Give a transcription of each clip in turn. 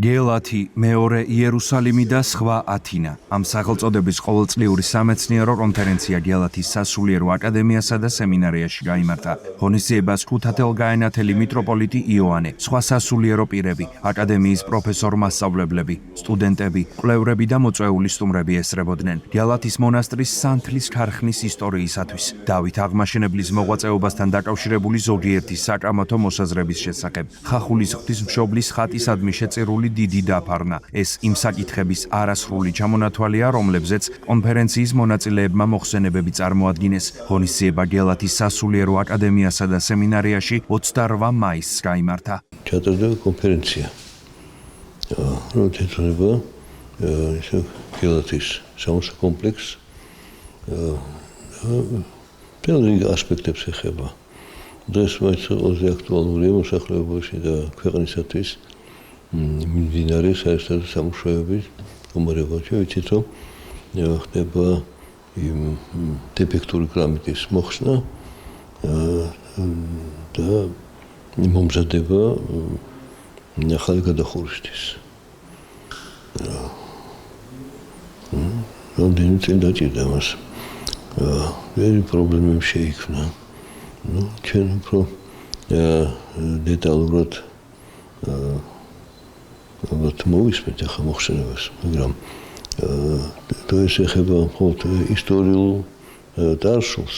გელათი, მეორე იერუსალიმი და სხვა ათინა. ამ სახელწოდების ყოველწლიური სამეცნიერო კონფერენცია გელათის სასულიერო აკადემიასა და სემინარიაში გაიმართა. ღონისძიებას ქუთათელგაენათელი მიტროპოლიტი იოანე, სხვა სასულიერო პირები, აკადემიის პროფესორ-მასწავლებლები, სტუდენტები, კვლევრები და მოწვეული სტუმრები ესწრებოდნენ. გელათის მონასტრის სანთლის ქარხნის ისტორიისათვის, დავით აღმაშენებლის მოღვაწეობასთან დაკავშირებული ზოგიერთი საკამათო მოსაზრების შესახებ. ხახულის ღვთისმშობლის ხატისადმი შეწირული დიდი დაფარნა. ეს იმ საკითხების არასრული ჩამონათვალია, რომლებზეც კონფერენციის მონაწილეებმა მოხსენებები წარმოადგინეს. ღონისძიება გელათის სასულიერო აკადემიასა და სემინარიაში 28 მაისს გაიმართა. ჩატარდა კონფერენცია. როდესაც გელათის სამოსა კომპლექსს ბევრი ასპექტებს ეხება. დღეს მაინც ყველაზე აქტუალურია მოსახლეობაში და ქვეყნისათვის მიმდინარე საერთაშორისო სამუშაოების მდგომარეობაში. ვიცით, რომ ხდება იმ დეფექტური კრამიტის მოხსნა და მომზადება ახალი გადახურვისთვის. რამდენი წელი დაჭირდა მას. ბევრი პრობლემები შეიქმნა. ჩვენ უფრო დეტალურად მოვისმენთ ახლა მოხსენებას, მაგრამ ეს ეხება მხოლოდ ისტორიულ დარსულს,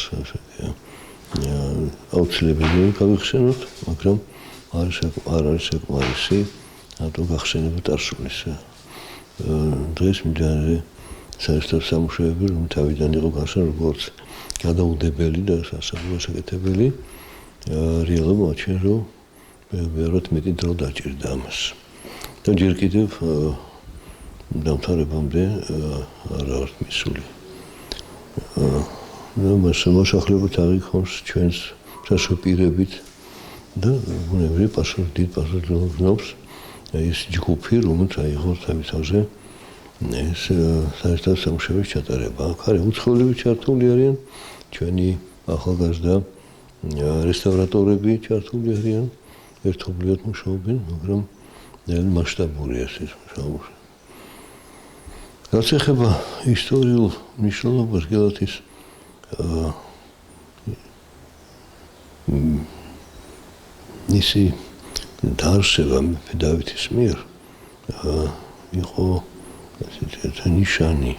აუცილებელია გავიხსენოთ, მაგრამ არ არის საკმარისი ავტო გახსენება დარსულის. დღეს მიმდინარე საერთაშორისო სამუშაოები, რომ თავიდან იყო გასა როგორც გადაუდებელი და სასაბუთებელი, რეალურად მოაჩვენა, რომ ბევრად მეტი დრო დაჭირდა ამას. და ჯერ კიდევ დამთავრებამდე არ არის მისული. მოსახლეობით აღიქონს ჩვენს სასოპირებით და ბუნებრივი დიდი პასუხისმგებლობა გნობს ეს ჯგუფი, რომელიც აიღოს თავისთავზე ეს საერთაშორისო სამუშაოების ჩატარება. აქ არის უცხოელები ჩართული არიან, ჩვენი ახალგაზრდა რესტავრატორები ჩართული არიან, ერთობლივად მუშაობენ, მაგრამ მასშტაბურია ეს მუშაობა. რაც ეხება ისტორიულ მნიშვნელობას გელათის ისი დაარსება მეფე დავითის მიერ იყო ესეთი ნიშანი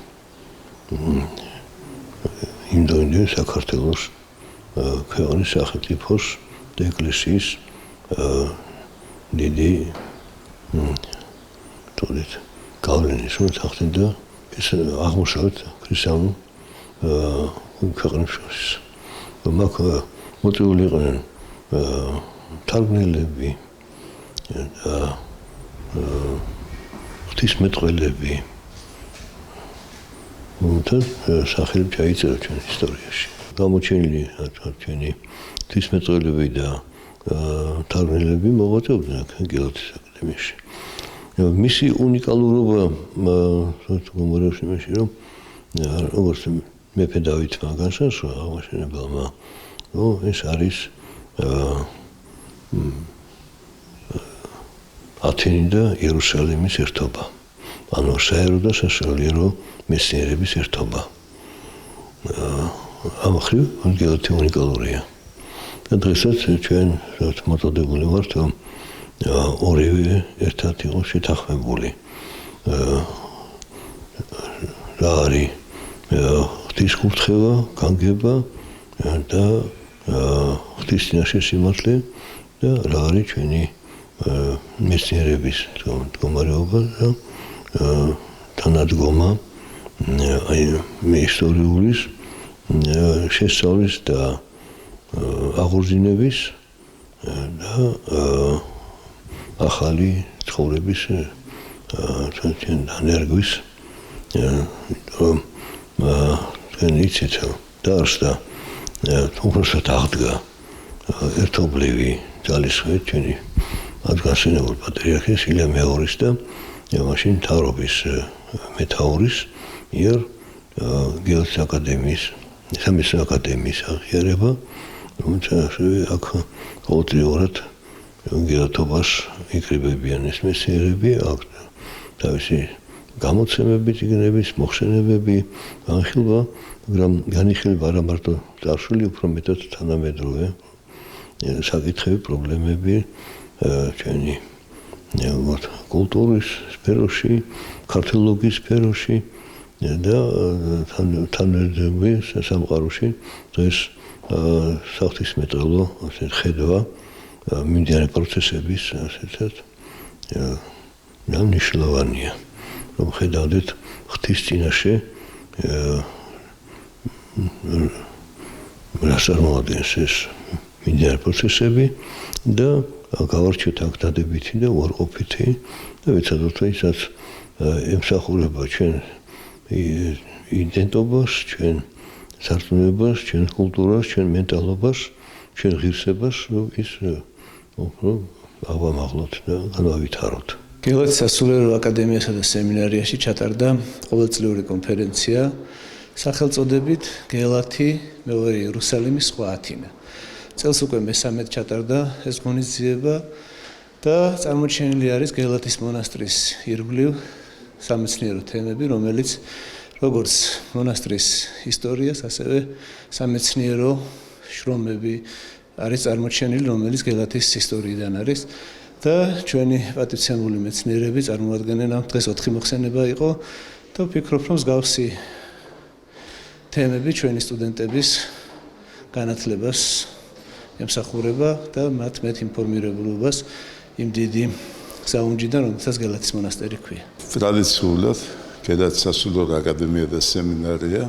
იმდენად საქართველოს ქვეყნის სახელმწიფოს და ეკლესიის დიდი თორედ გავლენის რომელიც ახდენდა ეს აღმოსავლეთ ქრისტიანულ ქვეყნებს შორის. მაგ მოწვეული იყვნენ თარგმნელები და ღვთისმეტყველები, რომელთა სახელები ჩაიწერა ჩვენ ისტორიაში. გამოჩენილი ჩვენი ღვთისმეტყველები და თარგმნელები მოღვაწეობდნენ გელათის აკადემიაში. მისი უნიკალურობა გომორევში იმაში, რომ როგორც მეფე დავითმა განსაზღვრა აღმაშენებელმა, ეს არის ათენი და იერუსალიმის ერთობა. ანუ საერო და სასულიერო მეცნიერების ერთობა. ამ მხრივ გელათი უნიკალურია. და დღესაც ჩვენ მოწოდებული ვართ, რომ ორივე ერთად იყო შეთანხმებული. რა არის ღვთისკურთხევა, განგება და ღვთის წინაშე სიმართლე და რა არის ჩვენი მეცნიერების მდგომარეობა და თანადგომა ისტორიულის შესწავლის და აღორძინების და ახალი ცხოვრების ენერგიის თქვენ იცით დაარსდა უბრალოდ აღდგა ერთობლივი ძალისხმევით ჩვენი ადგილსაყრელი პატრიარქის ილია მეორის და მაშინ მთავრობის მეთაურის მიერ გელათის აკადემიის სამეცნიერო აკადემიის აღიარება, რომელიც აქ ყოველდღიურად გელათობას იკრიბებიან ეს მეცნიერები, აქვს თავისი გამოცემები, წიგნების, მოხსენებები, განიხილება არა მარტო წარსული, უფრო მეტად თანამედროვე საკითხები, პრობლემები ჩვენი კულტურის სფეროში, ქართოლოგიის სფეროში და თანამედროვე სამყაროში დღეს საღვთისმეტყველო ხედვა მიმდინარე პროცესების ასეთად მნიშვნელოვანია. რომ ხედავდეთ ღვთის წინაშე რას წარმოადგენს ეს მიმდინარე პროცესები და გავარჩიოთ აქ დადებითი და უარყოფითი და ვიცადოთ რომ ისაც ემსახურება ჩვენ იდენტობას, ჩვენ სარწმუნოებას, ჩვენ კულტურას, ჩვენ მენტალობას, ჩვენ ღირსებას, რომ ის უფრო ავამაღლოთ და განავითაროთ. გელათის სასულიერო აკადემიასა და სემინარიაში ჩატარდა ყოველწლიური კონფერენცია სახელწოდებით გელათი, მეორე იერუსალიმის, სხვა ათინა. წელს უკვე მესამედ ჩატარდა ეს ღონისძიება და წარმოჩენილი არის გელათის მონასტრის ირგვლივ სამეცნიერო თემები, რომელიც როგორც მონასტრის ისტორიას, ასევე სამეცნიერო შრომები არის წარმოჩენილი, რომელიც გელათის ისტორიიდან არის. და ჩვენი პატივცემული მეცნიერები წარმოადგენენ ამ დღეს 4 მოხსენება იყო და ვფიქრობ რომ მსგავსი თემები ჩვენი სტუდენტების განათლებას ემსახურება და მათ მეტ ინფორმირებულობას იმ დიდი საუნჯიდან, რომელსაც გელათის მონასტერი ქვია. ტრადიციულად გელათის სასულიერო აკადემია და სემინარია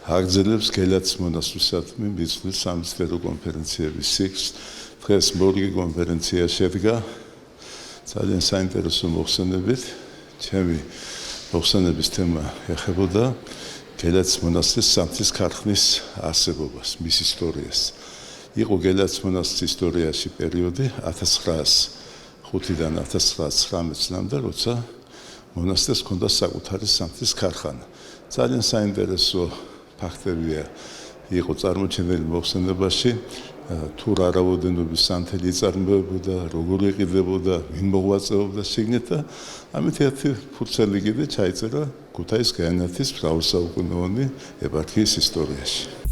აგრძელებს გელათის მონასტრისადმი მიწვლის სამეცნიერო კონფერენციების ციკლს. დღეს მორიგი კონფერენცია შედგა ძალიან საინტერესო მოხსენებით. ჩემი მოხსენების თემა ეხებოდა გელათის მონასტრის სამთის ქარხნის არსებობას, მის ისტორიას. იყო გელათის მონასტრის ისტორიაში პერიოდი 1905-დან 1919 წლამდე, როცა მონასტერს ჰქონდა საკუთარი სამთის ქარხანა. ძალიან საინტერესო ფაქტებია იყო წარმოჩენილი მოხსენებაში. თუ რა რაოდენობის სამთელი იწარმოებოდა, როგორ იყიდებოდა, ვინ მოღვაწეობდა შიგნით და ამით ერთი ფურცელი კიდე ჩაიწერა ქუთაისის გაენათის მრავალსაუკუნოვანი ეპარქიის ისტორიაში.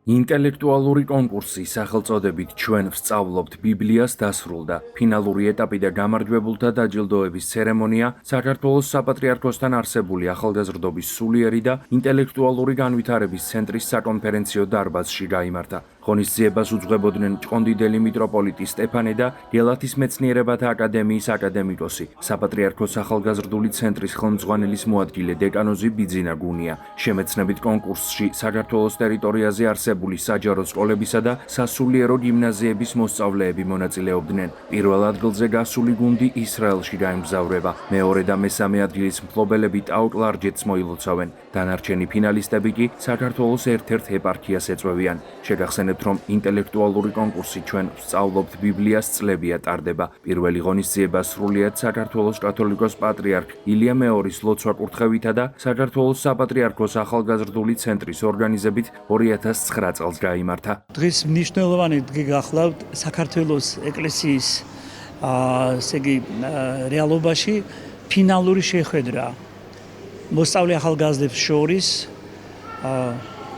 ინტელექტუალური კონკურსი სახელწოდებით ჩვენ ვსწავლობთ ბიბლიას დასრულდა. ფინალური ეტაპი და გამარჯვებულთა დაჯილდოების ცერემონია საქართველოს საპატრიარქოსთან არსებული ახალგაზრდობის სულიერი და ინტელექტუალური განვითარების ცენტრის საკონფერენციო დარბაზში გაიმართა. ღონისძიებას უძღვებოდნენ ჭყონდიდელი მიტროპოლიტი სტეფანე და გელათის მეცნიერებათა აკადემიის აკადემიკოსი, საპატრიარქოს ახალგაზრდული ცენტრის ხელმძღვანელის მოადგილე დეკანოზი ბიძინა გუნია. შემეცნებით კონკურსში საქართველოს ტერიტორიაზე არსებული საჯარო სკოლებისა და სასულიერო გიმნაზიების მოსწავლეები მონაწილეობდნენ. პირველ ადგილზე გასული გუნდი ისრაელში გაემგზავრება. მეორე და მესამე ადგილის მფლობელები ტაო-კლარჯეთს მოილოცავენ. დანარჩენი ფინალისტები კი საქართველოს ერთ-ერთ ეპარქიას ეწვევიან. შეგახსენებთ, რომ ინტელექტუალური კონკურსი ჩვენ ვსწავლობთ ბიბლიას წლებია ტარდება. პირველი ღონისძიება სრულიად საქართველოს კათოლიკოს პატრიარქ ილია მეორის ლოცვა-კურთხევითა და საქართველოს საპატრიარქოს ახალგაზრდული ცენტრის ორგანიზებით 2009 წელს გაიმართა. დღეს მნიშვნელოვანი დღე გახლავთ საქართველოს ეკლესიის რეალობაში ფინალური შეხვედრა მოსწავლე ახალგაზრდებს შორის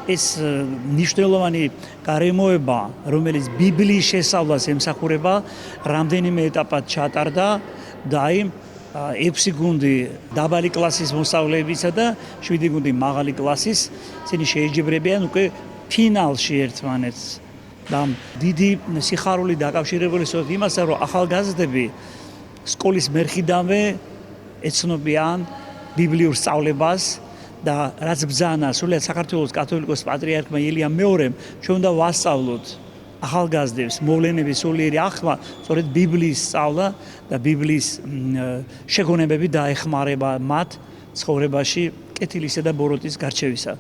ეს მნიშვნელოვანი გარემოება, რომელიც ბიბლიის შესწავლას ემსახურება, რამდენიმე ეტაპად ჩატარდა და 6 გუნდი დაბალი კლასის მოსწავლეებისა და 7 გუნდი მაღალი კლასის ისინი შეეჯიბრებიან უკვე ფინალში ერთმანეთს. და დიდი სიხარული დაკავშირებული სწორედ იმასთან, რომ ახალგაზრდები სკოლის მერხიდანვე ეცნობიან ბიბლიურ სწავლებას და რაც ბრძანა სულიად საქართველოს კათოლიკოს პატრიარქმა ილია მეორემ ჩვენ უნდა ვასწავლოთ ახალგაზრდებს მოვლენების სულიერი ახლა სწორედ ბიბლიის სწავლა და ბიბლიის შეგონებები დაეხმარება მათ ცხოვრებაში კეთილისა და ბოროტის გარჩევისა.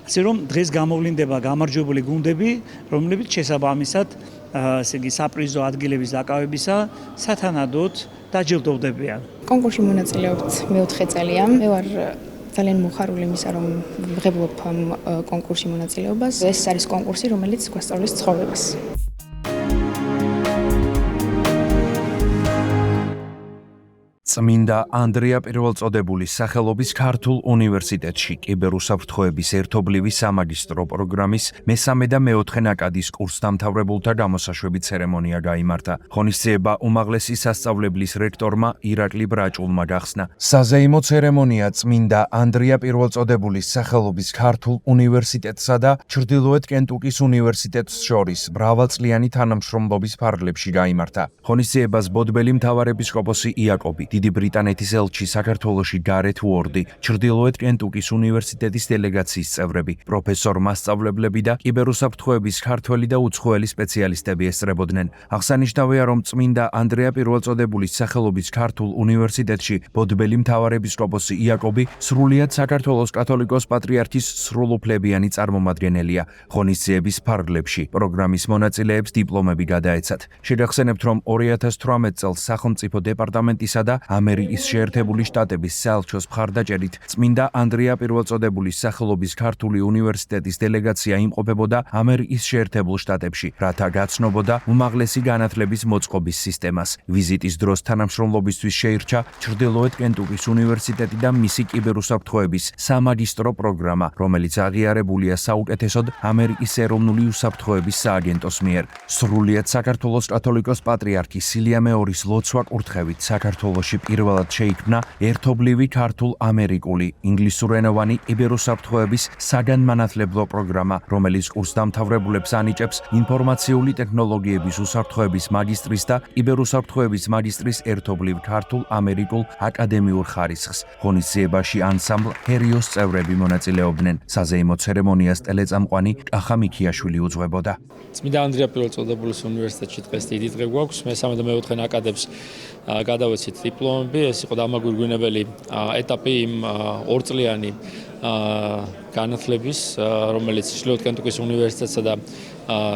ასე რომ დღეს გამოვლინდება გამარჯვებული გუნდები, რომლებიც შესაბამისად საპრიზო ადგილების დაკავებისა სათანადოდ დაჯილდოვდებიან. კონკურსში მონაწილეობთ მე 4 წელია. მე ვარ ძალიან მოხარული იმისა, რომ ვღებულობ ამ კონკურსში მონაწილეობას. ეს არის კონკურსი, რომელიც გვასწავლის ცხოვრებას. წმინდა ანდრია პირველწოდებულის სახელობის ქართულ უნივერსიტეტში კიბერუსაფრთხოების ერთობლივი სამაგისტრო პროგრამის მესამე და მეოთხე ნაკადის კურსდამთავრებულთა გამოსაშვები ცერემონია გაიმართა. ღონისძიება უმაღლესი სასწავლებლის რექტორმა ირაკლი ბრაჭულმა გახსნა. საზეიმო ცერემონია წმინდა ანდრია პირველწოდებულის სახელობის ქართულ უნივერსიტეტსა და ჩრდილოეთ კენტუკის უნივერსიტეტს შორის მრავალწლიანი თანამშრომლობის ფარგლებში გაიმართა. ღონისძიებას ბოდბელი მთავარეპისკოპოსი იაკობი, დიდი ბრიტანეთის ელჩი საქართველოში გარეთ უორდი, ჩრდილოეთ კენტუკის უნივერსიტეტის დელეგაციის წევრები, პროფესორ-მასწავლებლები და კიბერუსაფრთხოების ქართველი და უცხოელი სპეციალისტები ესწრებოდნენ. აღსანიშნავია, რომ წმინდა ანდრია პირველწოდებულის სახელობის ქართულ უნივერსიტეტში ბოდბელი მთავარეპისკოპოსი იაკობი სრულიად საქართველოს კათოლიკოს-პატრიარქის სრულუფლებიანი წარმომადგენელია. ღონისძიების ფარგლებში პროგრამის მონაწილეებს დიპლომები გადაეცათ. შეგახსენებთ, რომ 2018 წელს სახელმწიფო დეპარტამენტისა და ამერიკის შეერთებული შტატების საელჩოს მხარდაჭერით წმინდა ანდრია პირველწოდებულის სახელობის ქართული უნივერსიტეტის დელეგაცია იმყოფებოდა ამერიკის შეერთებულ შტატებში, რათა გაცნობოდა უმაღლესი განათლების მოწყობის სისტემას. ვიზიტის დროს თანამშრომლობისთვის შეირჩა ჩრდილოეთ კენტუკის უნივერსიტეტი და მისი კიბერუსაფრთხოების სამაგისტრო პროგრამა, რომელიც აღიარებულია საუკეთესოდ ამერიკის ეროვნული უსაფრთხოების სააგენტოს მიერ. სრულიად საქართველოს კათოლიკოს-პატრიარქი სილია მეორის ლოცვა კურთხევით საქართველოში პირველად შეიქმნა ერთობლივი ქართულ-ამერიკული ინგლისურენოვანი კიბერუსაფრთხოების საგანმანათლებლო პროგრამა, რომელიც კურსდამთავრებულებს ანიჭებს ინფორმაციული ტექნოლოგიების უსაფრთხოების მაგისტრის და კიბერუსაფრთხოების მაგისტრის ერთობლივ ქართულ-ამერიკულ აკადემიურ ხარისხს. ღონისძიებაში ანსამბლ ჰერიოს წევრები მონაწილეობდნენ. საზეიმო ცერემონიას ტელეწამყვანი კახა მიქიაშვილი უძღვებოდა. წმინდა ანდრია პირველწოდებულის უნივერსიტეტში დღეს დიდი დღე გვაქვს. მესამე და მეოთხე ნაკადებს გადავეცით დიპლომები. ეს იყო დამაგვირგვინებელი ეტაპი იმ ორწლიანი განათლების, რომელიც ჩრდილოეთ კენტუკის უნივერსიტეტსა და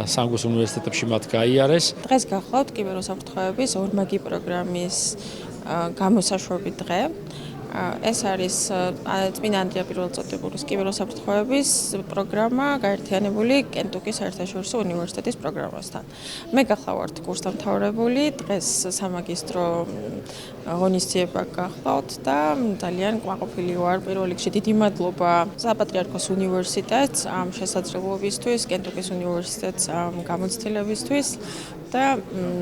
სანგუს უნივერსიტეტებში მათ გაიარეს. დღეს გახლავთ კიბერუსაფრთხოების ორმაგი პროგრამის გამოსაშვები დღე. ეს არის წმინდა ანდრია პირველწოდებულის კიბერუსაფრთხოების პროგრამა გაერთიანებული კენტუკის საერთაშორისო უნივერსიტეტის პროგრამასთან. მე გახლავართ კურსდამთავრებული, დღეს სამაგისტრო ღონისძიება გახლავთ და ძალიან კმაყოფილი ვარ. პირველ რიგში დიდი მადლობა საპატრიარქოს უნივერსიტეტს ამ შესაძლებლობისთვის, კენტუკის უნივერსიტეტს ამ გამოცდილებისთვის და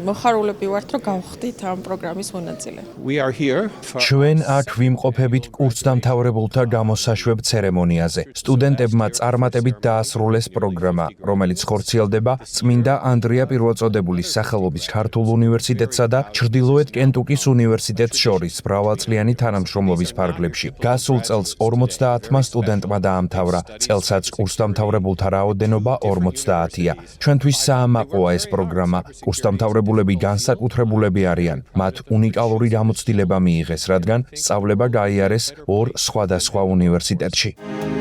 მოხარულები ვართ, რომ გავხდით ამ პროგრამის მონაწილე. ჩვენ აქ ვიმყოფებით კურსდამთავრებულთა გამოსაშვებ ცერემონიაზე. სტუდენტებმა წარმატებით დაასრულეს პროგრამა, რომელიც ხორციელდება წმინდა ანდრია პირველწოდებულის სახელობის ქართულ უნივერსიტეტსა და ჩრდილოეთ კენტუკის უნივერსიტეტს შორის მრავალწლიანი თანამშრომლობის ფარგლებში. გასულ წელს 50-მა სტუდენტმა დაამთავრა. წელსაც კურსდამთავრებულთა რაოდენობა 50-ია. ჩვენთვის საამაყოა ეს პროგრამა. კურსდამთავრებულები განსაკუთრებულები არიან. მათ უნიკალური გამოცდილება მიიღეს, რადგან სწავლება გაიარეს ორ სხვადასხვა უნივერსიტეტში.